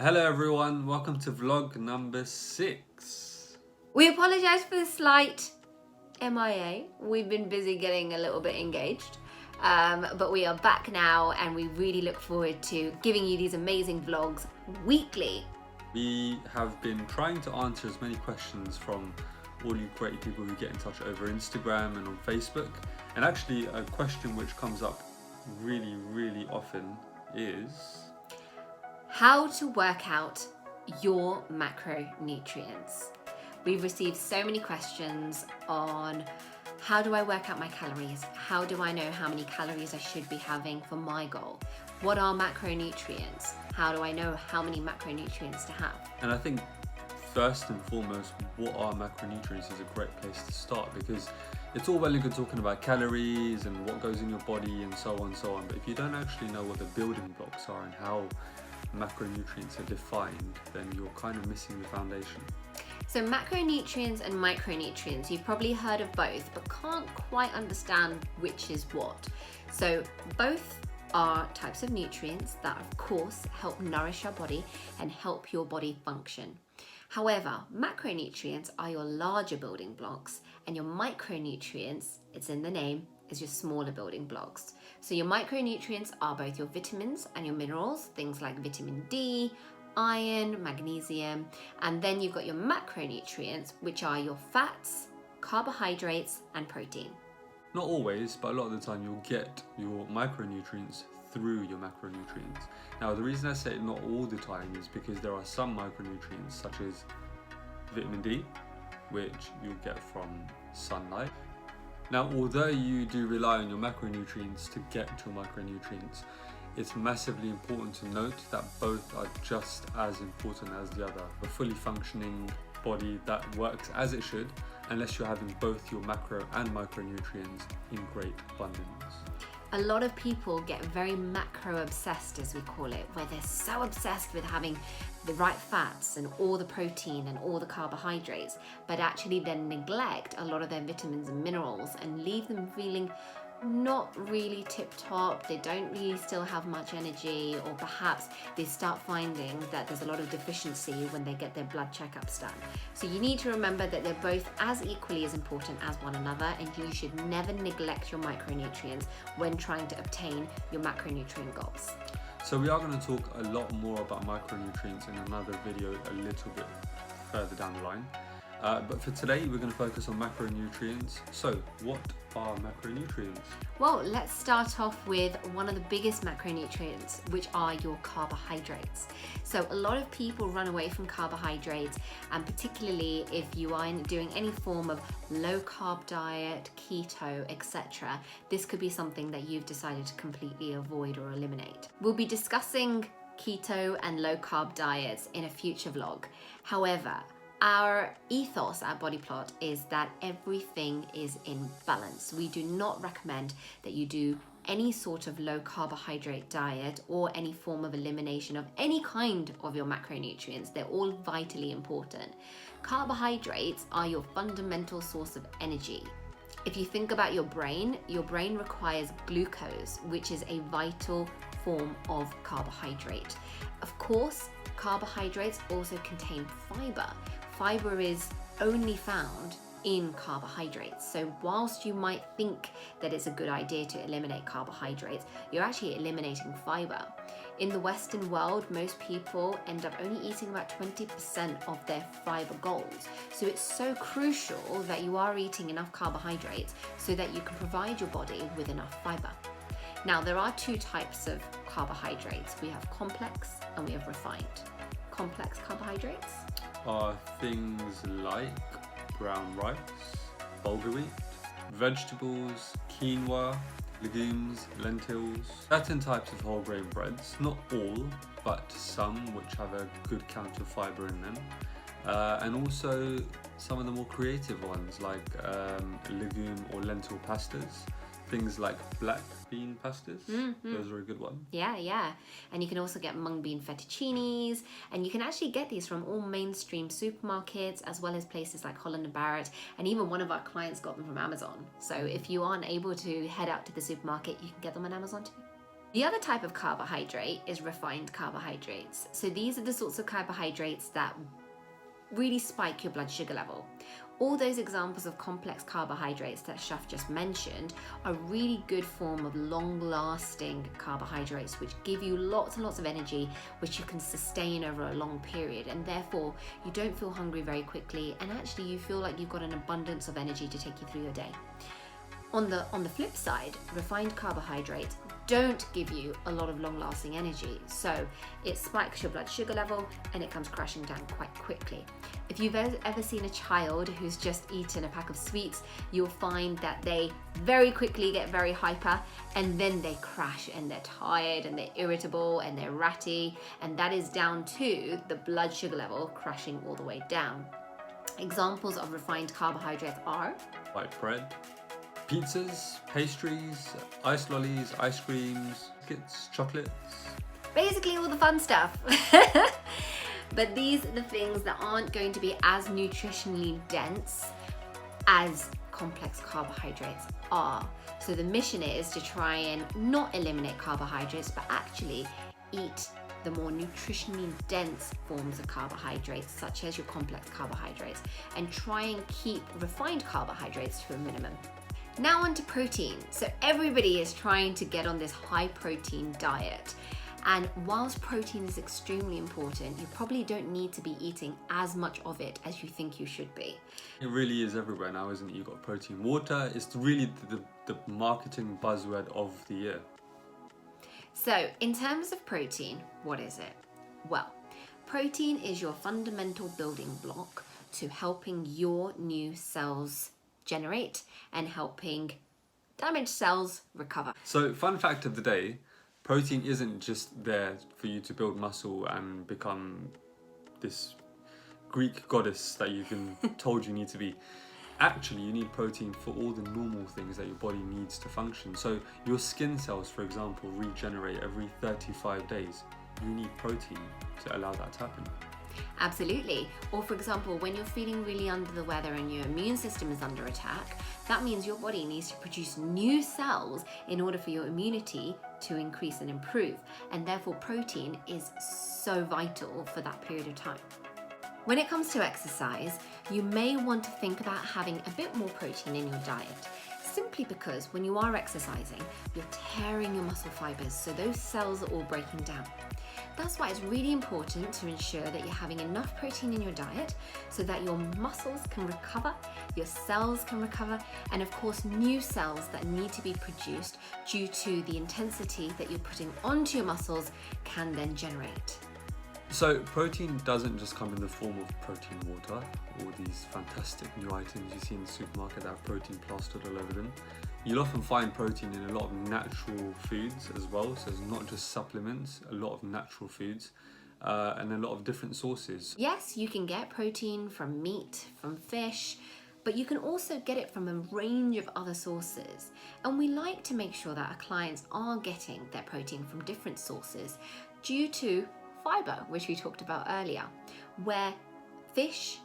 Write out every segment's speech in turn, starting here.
Hello everyone, welcome to vlog number 6. We apologise for the slight MIA. We've been busy getting a little bit engaged, but we are back now and we really look forward to giving you these amazing vlogs weekly. We have been trying to answer as many questions from all you great people who get in touch over Instagram and on Facebook. And actually a question which comes up really often is how to work out your macronutrients. We've received so many questions on how do I work out my calories? How do I know how many calories I should be having for my goal? What are macronutrients? How do I know how many macronutrients to have? And I think first and foremost, what are macronutrients is a great place to start, because it's all well and good talking about calories and what goes in your body and so on, but if you don't actually know what the building blocks are and how macronutrients are defined, then you're kind of missing the foundation. So macronutrients and micronutrients, you've probably heard of both, but can't quite understand which is what. So both are types of nutrients that of course help nourish our body and help your body function. However, macronutrients are your larger building blocks, and your micronutrients, it's in the name, is your smaller building blocks. So your micronutrients are both your vitamins and your minerals, things like vitamin D, iron, magnesium, and then you've got your macronutrients, which are your fats, carbohydrates, and protein. Not always, but a lot of the time you'll get your micronutrients through your macronutrients. Now, the reason I say not all the time is because there are some micronutrients, such as vitamin D, which you'll get from sunlight. Now, although you do rely on your macronutrients to get to your micronutrients, it's massively important to note that both are just as important as the other. A fully functioning body that works as it should, unless you're having both your macro and micronutrients in great abundance. A lot of people get very macro obsessed, as we call it, where they're so obsessed with having the right fats and all the protein and all the carbohydrates, but actually then neglect a lot of their vitamins and minerals and leave them feeling not really tip top. They don't really still have much energy, or perhaps they start finding that there's a lot of deficiency when they get their blood checkups done. So you need to remember that they're both as equally as important as one another, and you should never neglect your micronutrients when trying to obtain your macronutrient goals. So we are going to talk a lot more about micronutrients in another video a little bit further down the line. But for today, we're going to focus on macronutrients. So what are macronutrients? Well, let's start off with one of the biggest macronutrients, which are your carbohydrates. So a lot of people run away from carbohydrates, and particularly if you are doing any form of low carb diet, keto, etc., this could be something that you've decided to completely avoid or eliminate. We'll be discussing keto and low carb diets in a future vlog. However, our ethos at Body Plot is that everything is in balance. We do not recommend that you do any sort of low carbohydrate diet or any form of elimination of any kind of your macronutrients. They're all vitally important. Carbohydrates are your fundamental source of energy. If you think about your brain requires glucose, which is a vital form of carbohydrate. Of course, carbohydrates also contain fiber. Fiber is only found in carbohydrates. So whilst you might think that it's a good idea to eliminate carbohydrates, you're actually eliminating fiber. In the Western world, most people end up only eating about 20% of their fiber goals. So it's so crucial that you are eating enough carbohydrates so that you can provide your body with enough fiber. Now, there are two types of carbohydrates. We have complex and we have refined. Complex carbohydrates Are things like brown rice, bulgur wheat, vegetables, quinoa, legumes, lentils, certain types of whole grain breads, not all, but some which have a good count of fiber in them, and also some of the more creative ones like legume or lentil pastas. Things like black bean pastas, those are a good one. Yeah. And you can also get mung bean fettuccinis, and you can actually get these from all mainstream supermarkets as well as places like Holland & Barrett, and even one of our clients got them from Amazon. So if you aren't able to head out to the supermarket, you can get them on Amazon too. The other type of carbohydrate is refined carbohydrates. So these are the sorts of carbohydrates that really spike your blood sugar level. All those examples of complex carbohydrates that Shaf just mentioned are really good form of long-lasting carbohydrates which give you lots and lots of energy which you can sustain over a long period, and therefore you don't feel hungry very quickly, and actually you feel like you've got an abundance of energy to take you through your day. On the flip side, refined carbohydrates don't give you a lot of long-lasting energy, so it spikes your blood sugar level and it comes crashing down quite quickly. If you've ever seen a child who's just eaten a pack of sweets, you'll find that they very quickly get very hyper and then they crash and they're tired and they're irritable and they're ratty, and that is down to the blood sugar level crashing all the way down. Examples of refined carbohydrates are white bread, pizzas, pastries, ice lollies, ice creams, biscuits, chocolates. Basically all the fun stuff. But these are the things that aren't going to be as nutritionally dense as complex carbohydrates are. So the mission is to try and not eliminate carbohydrates, but actually eat the more nutritionally dense forms of carbohydrates, such as your complex carbohydrates, and try and keep refined carbohydrates to a minimum. Now on to protein. So everybody is trying to get on this high protein diet. And whilst protein is extremely important, you probably don't need to be eating as much of it as you think you should be. It really is everywhere now, isn't it? You've got protein water. It's really the marketing buzzword of the year. So in terms of protein, what is it? Well, protein is your fundamental building block to helping your new cells generate and helping damaged cells recover. So fun fact of the day, protein isn't just there for you to build muscle and become this Greek goddess that you've been told you need to be. Actually, you need protein for all the normal things that your body needs to function. So your skin cells, for example, regenerate every 35 days. You need protein to allow that to happen. Absolutely. Or for example, when you're feeling really under the weather and your immune system is under attack, that means your body needs to produce new cells in order for your immunity to increase and improve. And therefore protein is so vital for that period of time. When it comes to exercise, you may want to think about having a bit more protein in your diet, simply because when you are exercising, you're tearing your muscle fibers, so those cells are all breaking down. That's why it's really important to ensure that you're having enough protein in your diet so that your muscles can recover, your cells can recover, and of course new cells that need to be produced due to the intensity that you're putting onto your muscles can then generate. So protein doesn't just come in the form of protein water, all these fantastic new items you see in the supermarket that have protein plastered all over them. You'll often find protein in a lot of natural foods as well, so it's not just supplements, a lot of natural foods and a lot of different sources. Yes, you can get protein from meat, from fish, but you can also get it from a range of other sources. And we like to make sure that our clients are getting their protein from different sources due to fiber, which we talked about earlier, where fish,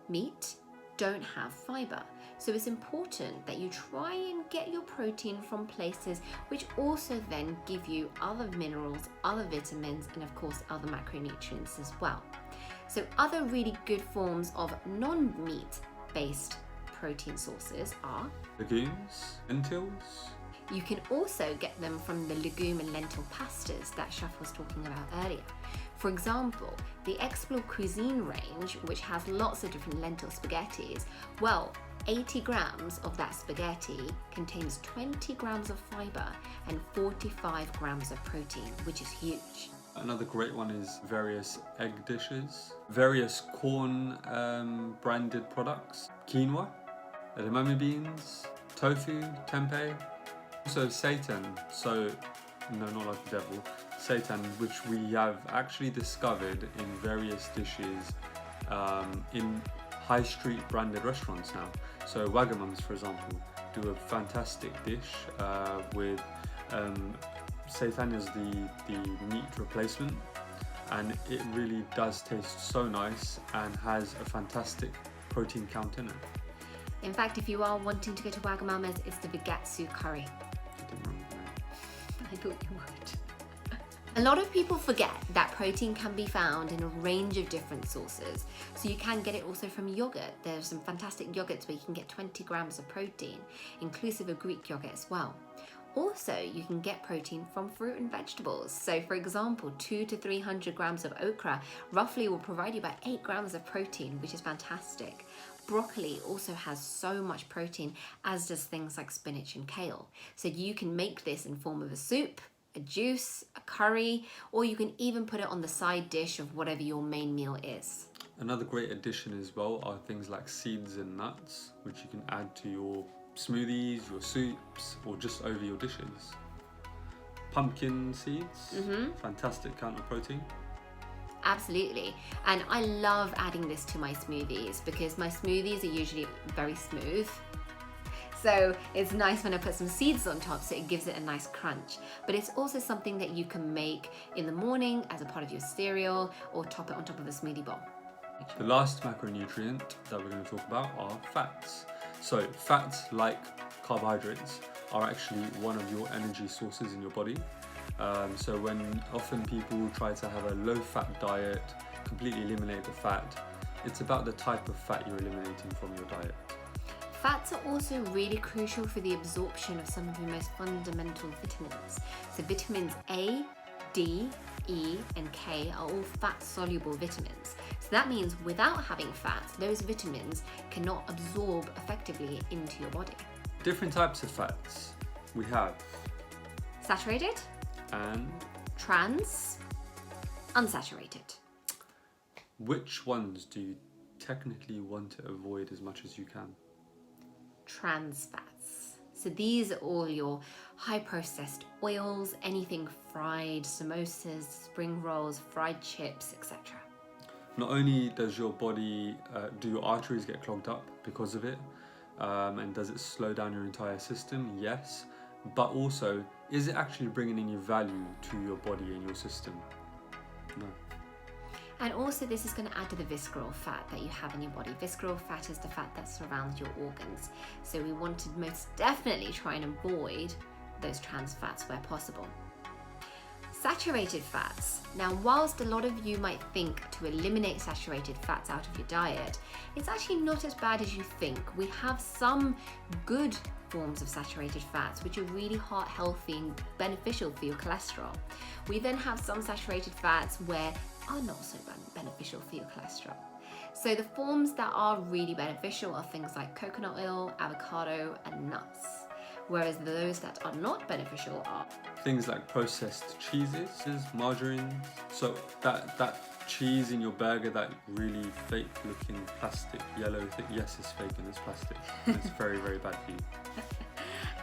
meat don't have fiber. So it's important that you try and get your protein from places which also then give you other minerals, other vitamins, and of course other macronutrients as well. So other really good forms of non-meat based protein sources are legumes, lentils. You can also get them from the legume and lentil pastas that Shaf was talking about earlier. For example, the Explore Cuisine range, which has lots of different lentil spaghettis, well, 80 grams of that spaghetti contains 20 grams of fiber and 45 grams of protein, which is huge. Another great one is various egg dishes, various corn branded products, quinoa, edamame beans, tofu, tempeh. Also seitan, so no, not like the devil, seitan, which we have actually discovered in various dishes in high street branded restaurants now. So Wagamams, for example, do a fantastic dish with seitan as the meat replacement, and it really does taste so nice and has a fantastic protein count in it. In fact, if you are wanting to go to Wagamama's, it's the Bigatsu curry. I didn't remember that. I thought you would. A lot of people forget that protein can be found in a range of different sources. So you can get it also from yogurt. There's some fantastic yogurts where you can get 20 grams of protein, inclusive of Greek yogurt as well. Also, you can get protein from fruit and vegetables. So for example, 200 to 300 grams of okra roughly will provide you about 8 grams of protein, which is fantastic. Broccoli also has so much protein, as does things like spinach and kale. So you can make this in form of a soup, a juice, a curry, or you can even put it on the side dish of whatever your main meal is. Another great addition as well are things like seeds and nuts, which you can add to your smoothies, your soups, or just over your dishes. Pumpkin seeds, fantastic count of protein. Absolutely. And I love adding this to my smoothies because my smoothies are usually very smooth. So it's nice when I put some seeds on top, so it gives it a nice crunch. But it's also something that you can make in the morning as a part of your cereal or top it on top of a smoothie bowl. The last macronutrient that we're going to talk about are fats. So fats, like carbohydrates, are actually one of your energy sources in your body. So when often people try to have a low-fat diet, completely eliminate the fat, it's about the type of fat you're eliminating from your diet. Fats are also really crucial for the absorption of some of the most fundamental vitamins. So vitamins A, D, E, and K are all fat-soluble vitamins. So that means without having fat, those vitamins cannot absorb effectively into your body. Different types of fats. We have Saturated, and trans, unsaturated. which ones do you technically want to avoid as much as you can? Trans fats. So these are all your high processed oils, anything fried, samosas, spring rolls, fried chips, etc. Not only does your body, do your arteries get clogged up because of it, and does it slow down your entire system? Yes. But also, is it actually bringing any value to your body and your system? No. And also this is going to add to the visceral fat that you have in your body. Visceral fat is the fat that surrounds your organs. So we want to most definitely try and avoid those trans fats where possible. Saturated fats. Now, whilst a lot of you might think to eliminate saturated fats out of your diet, it's actually not as bad as you think. We have some good forms of saturated fats which are really heart healthy and beneficial for your cholesterol. We then have some saturated fats where are not so beneficial for your cholesterol. So the forms that are really beneficial are things like coconut oil, avocado, and nuts. Whereas those that are not beneficial are Things like processed cheeses, margarine. So that cheese in your burger, that really fake looking plastic yellow thing, yes, it's fake and it's plastic. It's very, very bad for you.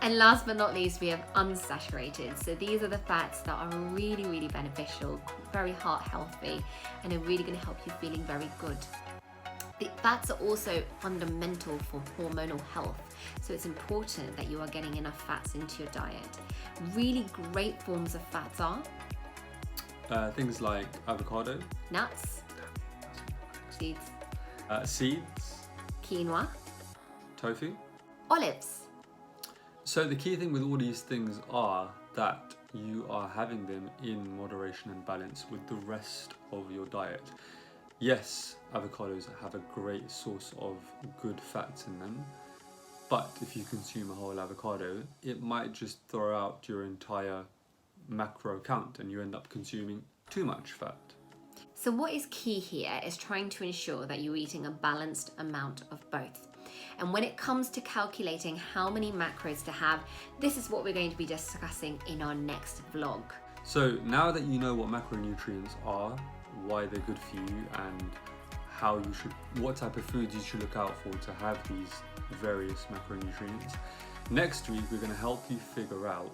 And last but not least, we have unsaturated. So these are the fats that are really, really beneficial, very heart healthy, and are really going to help you feeling very good. The fats are also fundamental for hormonal health, so it's important that you are getting enough fats into your diet. Really great forms of fats are Things like avocado, nuts, seeds, seeds, quinoa, tofu. olives. So the key thing with all these things are that you are having them in moderation and balance with the rest of your diet. Yes, avocados have a great source of good fats in them, but if you consume a whole avocado, it might just throw out your entire macro count and you end up consuming too much fat. So what is key here is trying to ensure that you're eating a balanced amount of both. And when it comes to calculating how many macros to have, this is what we're going to be discussing in our next vlog. So now that you know what macronutrients are, why they're good for you, and how you should, what type of foods you should look out for to have these various macronutrients, next week we're going to help you figure out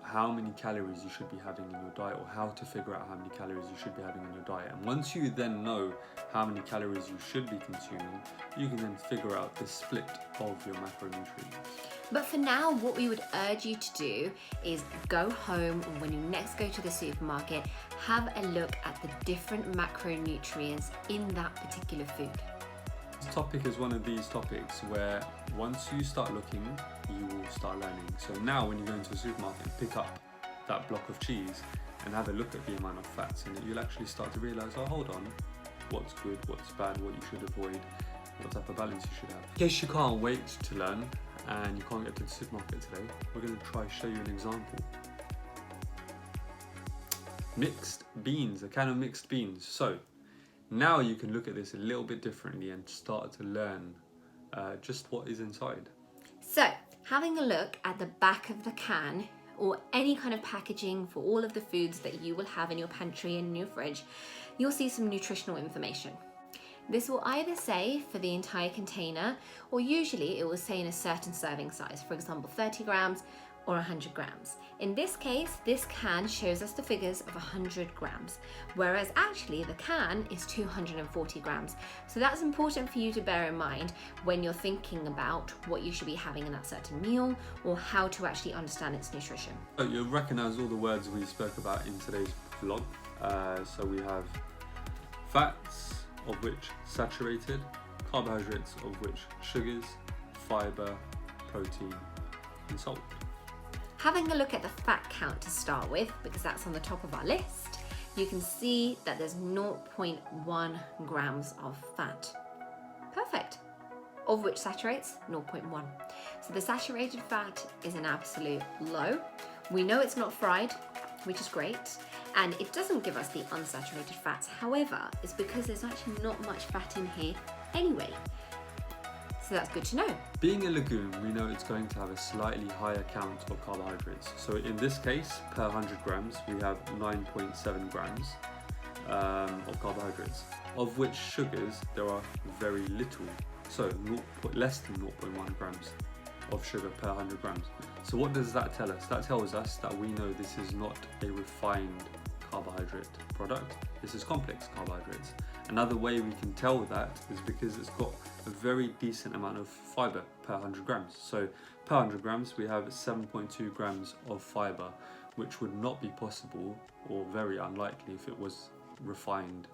how many calories you should be having in your diet, or how to figure out how many calories you should be having in your diet. And once you then know how many calories you should be consuming, you can then figure out the split of your macronutrients. But for now, what we would urge you to do is go home, and when you next go to the supermarket, have a look at the different macronutrients in that particular food. This topic is one of these topics where once you start looking, you will start learning. So now when you go into a supermarket and pick up that block of cheese and have a look at the amount of fats in it, you'll actually start to realize, oh, hold on, what's good, what's bad, what you should avoid, what type of balance you should have. In case you can't wait to learn and you can't get to the supermarket today, we're going to try to show you an example. Mixed beans, a can of mixed beans. So now you can look at this a little bit differently and start to learn just what is inside. So having a look at the back of the can, or any kind of packaging for all of the foods that you will have in your pantry and in your fridge, you'll see some nutritional information. This will either say for the entire container, or usually it will say in a certain serving size, for example 30 grams or 100 grams. In this case, this can shows us the figures of 100 grams, whereas actually the can is 240 grams. So that's important for you to bear in mind when you're thinking about what you should be having in that certain meal, or how to actually understand its nutrition. So you'll recognize all the words we spoke about in today's vlog. So we have fats, of which saturated, carbohydrates, of which sugars, fiber, protein, and salt. Having a look at the fat count to start with, because that's on the top of our list, you can see that there's 0.1 grams of fat. Perfect. Of which saturates 0.1. So the saturated fat is an absolute low. We know it's not fried, which is great, and it doesn't give us the unsaturated fats. However, it's because there's actually not much fat in here anyway. So that's good to know. Being a legume, we know it's going to have a slightly higher count of carbohydrates. So in this case, per 100 grams, we have 9.7 grams of carbohydrates, of which sugars, there are very little. So less than 0.1 grams of sugar per 100 grams. So what does that tell us? That tells us that we know this is not a refined carbohydrate product. This is complex carbohydrates. Another way we can tell that is because it's got a very decent amount of fiber per 100 grams. So per 100 grams we have 7.2 grams of fiber, which would not be possible or very unlikely if it was refined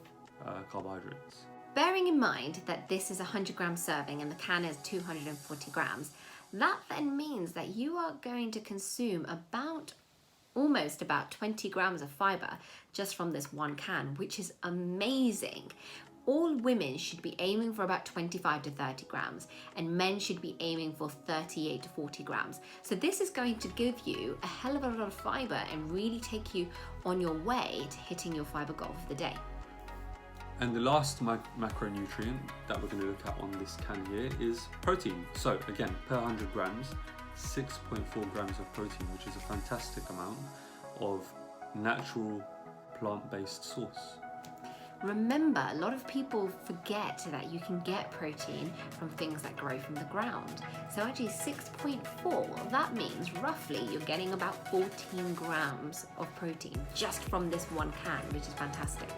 carbohydrates. Bearing in mind that this is a 100 gram serving and the can is 240 grams, that then means that you are going to consume almost about 20 grams of fiber just from this one can, which is amazing. All women should be aiming for about 25 to 30 grams, and men should be aiming for 38 to 40 grams. So this is going to give you a hell of a lot of fiber and really take you on your way to hitting your fiber goal for the day. And the last macronutrient that we're going to look at on this can here is protein. So again, per 100 grams, 6.4 grams of protein, which is a fantastic amount of natural plant-based source. Remember, a lot of people forget that you can get protein from things that grow from the ground. So actually 6.4, that means roughly you're getting about 14 grams of protein just from this one can, which is fantastic.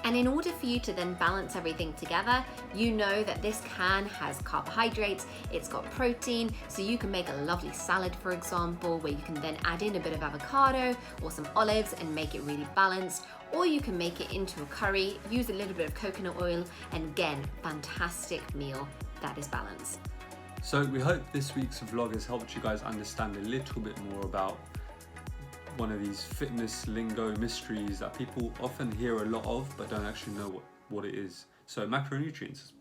And in order for you to then balance everything together, you know that this can has carbohydrates, it's got protein, so you can make a lovely salad, for example, where you can then add in a bit of avocado or some olives and make it really balanced. Or you can make it into a curry, use a little bit of coconut oil, and again, fantastic meal that is balanced. So we hope this week's vlog has helped you guys understand a little bit more about one of these fitness lingo mysteries that people often hear a lot of but don't actually know what it is. So macronutrients is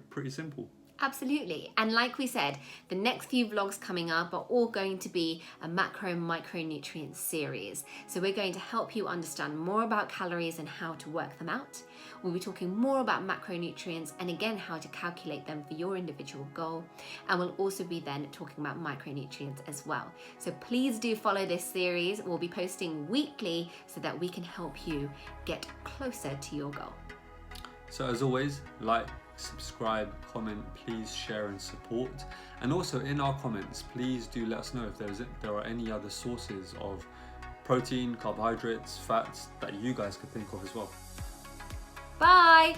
pretty simple. Absolutely. And like we said, the next few vlogs coming up are all going to be a macro and micronutrient series. So we're going to help you understand more about calories and how to work them out. We'll be talking more about macronutrients and again how to calculate them for your individual goal. And we'll also be then talking about micronutrients as well. So please do follow this series. We'll be posting weekly so that we can help you get closer to your goal. So as always, like, subscribe, comment, please share and support. And also in our comments, please do let us know if there are any other sources of protein, carbohydrates, fats that you guys could think of as well. Bye!